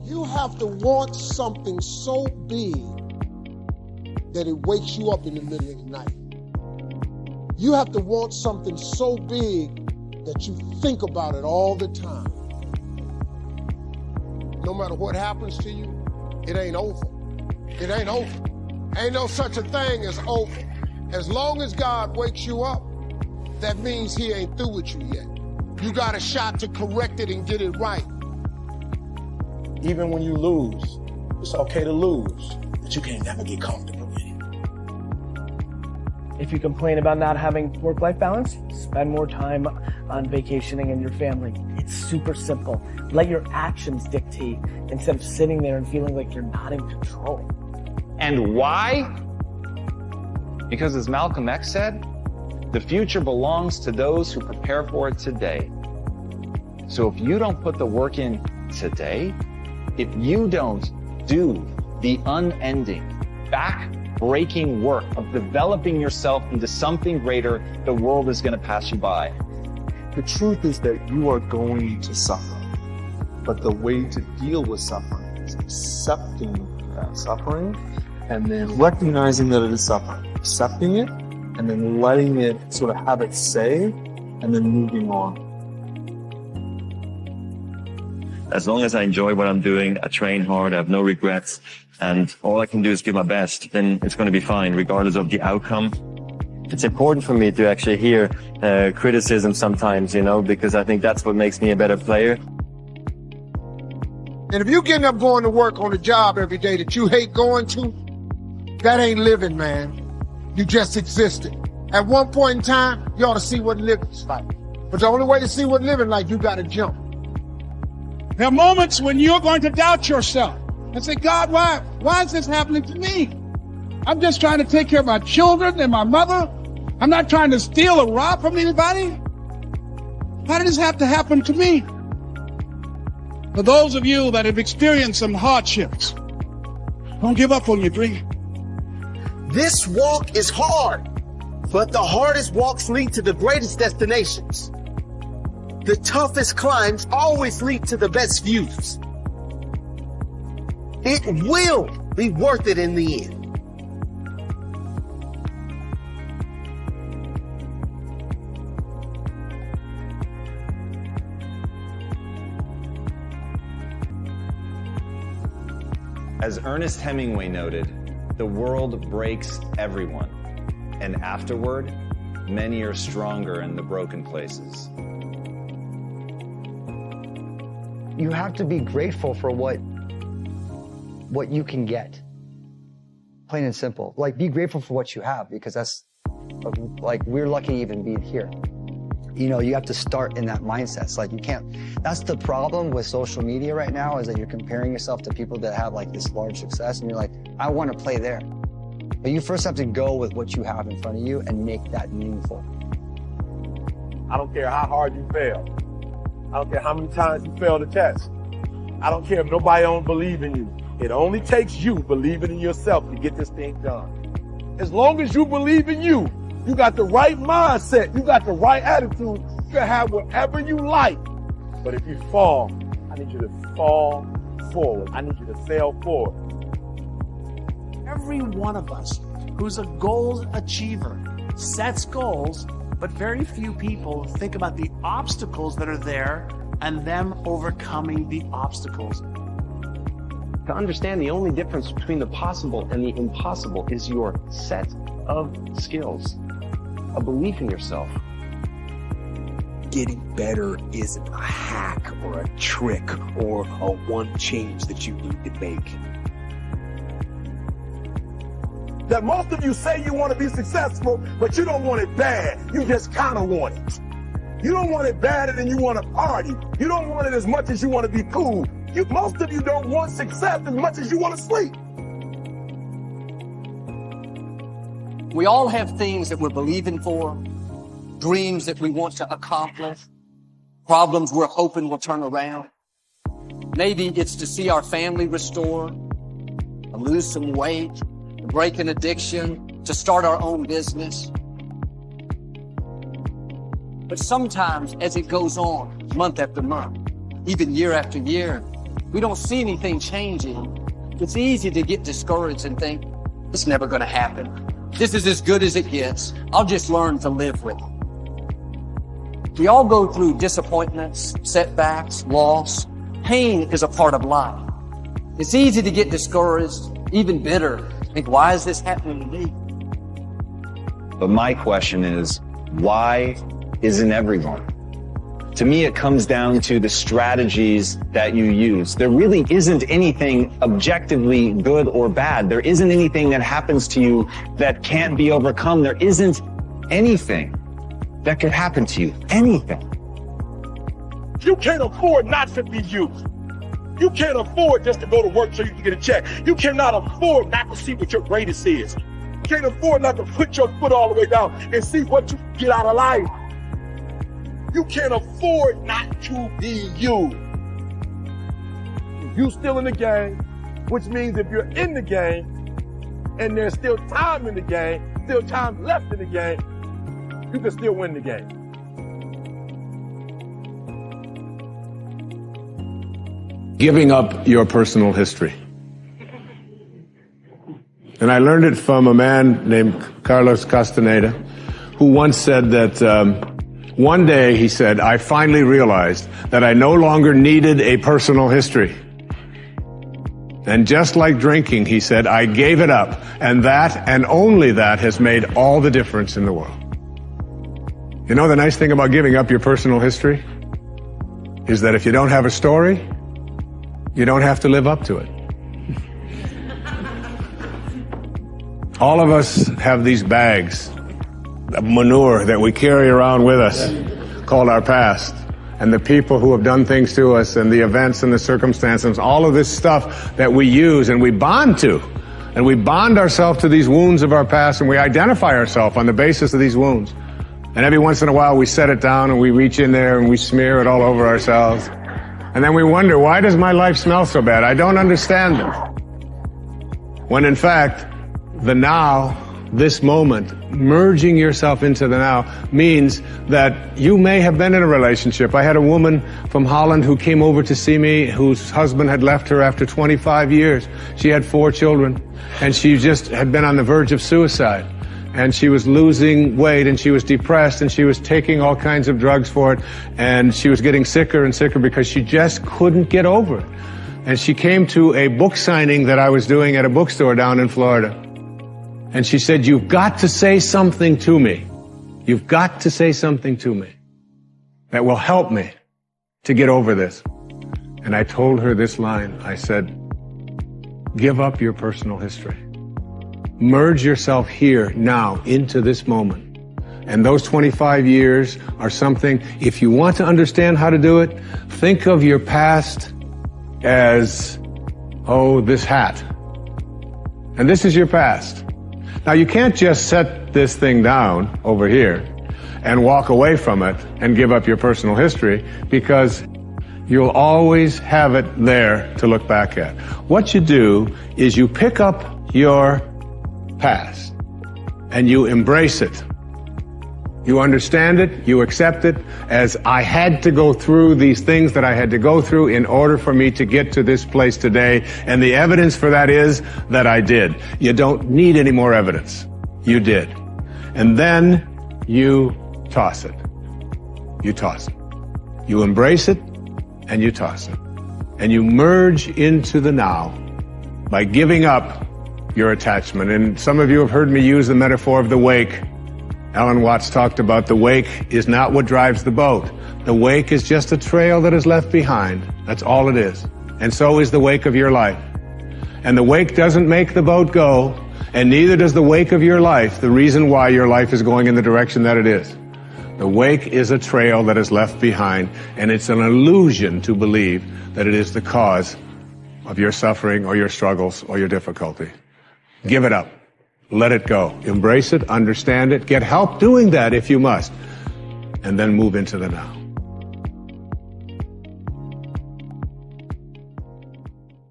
You have to want something so big that it wakes you up in the middle of the night. You have to want something so big that you think about it all the time. No matter what happens to you, it ain't over. It ain't over. Ain't no such a thing as over. As long as God wakes you up, that means he ain't through with you yet. You got a shot to correct it and get it right. Even when you lose, it's okay to lose, but you can't never get comfortable with it. If you complain about not having work-life balance, spend more time on vacationing and your family. It's super simple. Let your actions dictate instead of sitting there and feeling like you're not in control. And why? Because as Malcolm X said, the future belongs to those who prepare for it today. So if you don't put the work in today, if you don't do the unending, back-breaking work of developing yourself into something greater, the world is going to pass you by. The truth is that you are going to suffer. But the way to deal with suffering is accepting that suffering and then recognizing that it is suffering, accepting it, and then letting it sort of have its say, and then moving on. As long as I enjoy what I'm doing, I train hard, I have no regrets, and all I can do is give my best, then it's going to be fine, regardless of the outcome. It's important for me to actually hear criticism sometimes, because I think that's what makes me a better player. And if you're getting up going to work on a job every day that you hate going to, that ain't living, man. You just existed. At one point in time, you ought to see what living's like. But the only way to see what living like, you gotta jump. There are moments when you're going to doubt yourself and say, God, why is this happening to me? I'm just trying to take care of my children and my mother. I'm not trying to steal or rob from anybody. Why did this have to happen to me? For those of you that have experienced some hardships, don't give up on your dream. This walk is hard, but the hardest walks lead to the greatest destinations. The toughest climbs always lead to the best views. It will be worth it in the end. As Ernest Hemingway noted, the world breaks everyone, and afterward, many are stronger in the broken places. You have to be grateful for what you can get. Plain and simple. Like, be grateful for what you have, because that's, like, we're lucky to even be here. You have to start in that mindset. It's like, you can't, that's the problem with social media right now, is that you're comparing yourself to people that have like this large success, and you're like, I want to play there. But you first have to go with what you have in front of you and make that meaningful. I don't care how hard you fail. I don't care how many times you fail the test. I don't care if nobody don't believe in you. It only takes you believing in yourself to get this thing done. As long as you believe in you, you got the right mindset, you got the right attitude, you can have whatever you like. But if you fall, I need you to fall forward. I need you to fail forward. Every one of us who's a goal achiever sets goals, but very few people think about the obstacles that are there and them overcoming the obstacles. To understand, the only difference between the possible and the impossible is your set of skills, a belief in yourself. Getting better isn't a hack or a trick or a one change that you need to make. That most of you say you want to be successful, but you don't want it bad. You just kind of want it. You don't want it badder than you want to party. You don't want it as much as you want to be cool. Most of you don't want success as much as you want to sleep. We all have things that we're believing for, dreams that we want to accomplish, problems we're hoping will turn around. Maybe it's to see our family restored, to lose some weight, to break an addiction, to start our own business. But sometimes as it goes on, month after month, even year after year, we don't see anything changing, it's easy to get discouraged and think, it's never going to happen. This is as good as it gets. I'll just learn to live with it. We all go through disappointments, setbacks, loss. Pain is a part of life. It's easy to get discouraged, even bitter. Think, why is this happening to me? But my question is, why isn't everyone? To me, it comes down to the strategies that you use. There really isn't anything objectively good or bad. There isn't anything that happens to you that can't be overcome. There isn't anything that could happen to you. Anything. You can't afford not to be you. You can't afford just to go to work so you can get a check. You cannot afford not to see what your greatest is. You can't afford not to put your foot all the way down and see what you can get out of life. You can't afford not to be you. You still in the game, which means if you're in the game and there's still time in the game, still time left in the game, you can still win the game. Giving up your personal history. And I learned it from a man named Carlos Castaneda, who once said that one day, he said, I finally realized that I no longer needed a personal history. And just like drinking, he said, I gave it up. And that, and only that, has made all the difference in the world. You know, the nice thing about giving up your personal history is that if you don't have a story, you don't have to live up to it. All of us have these bags of manure that we carry around with us called our past, and the people who have done things to us, and the events and the circumstances, all of this stuff that we use and we bond to, and we bond ourselves to these wounds of our past, and we identify ourselves on the basis of these wounds. And every once in a while we set it down and we reach in there and we smear it all over ourselves, and then we wonder, why does my life smell so bad? I don't understand it. When in fact, the now, this moment, merging yourself into the now, means that you may have been in a relationship. I had a woman from Holland who came over to see me, whose husband had left her after 25 years. She had 4 children, and she just had been on the verge of suicide. And she was losing weight, and she was depressed, and she was taking all kinds of drugs for it, and she was getting sicker and sicker because she just couldn't get over it. And she came to a book signing that I was doing at a bookstore down in Florida. And she said, you've got to say something to me. You've got to say something to me that will help me to get over this. And I told her this line. I said, give up your personal history. Merge yourself here, now, into this moment. And those 25 years are something, if you want to understand how to do it, think of your past as, oh, this hat. And this is your past. Now, you can't just set this thing down over here and walk away from it and give up your personal history, because you'll always have it there to look back at. What you do is you pick up your past and you embrace it. You understand it, you accept it as, I had to go through these things that I had to go through in order for me to get to this place today, and the evidence for that is that I did. You don't need any more evidence. You did. And then you toss it. You toss it. You embrace it and you toss it. And you merge into the now by giving up your attachment. And some of you have heard me use the metaphor of the wake. Alan Watts talked about the wake is not what drives the boat. The wake is just a trail that is left behind. That's all it is. And so is the wake of your life. And the wake doesn't make the boat go, and neither does the wake of your life the reason why your life is going in the direction that it is. The wake is a trail that is left behind, and it's an illusion to believe that it is the cause of your suffering or your struggles or your difficulty. Give it up. Let it go. Embrace it, understand it, get help doing that if you must, and then move into the now.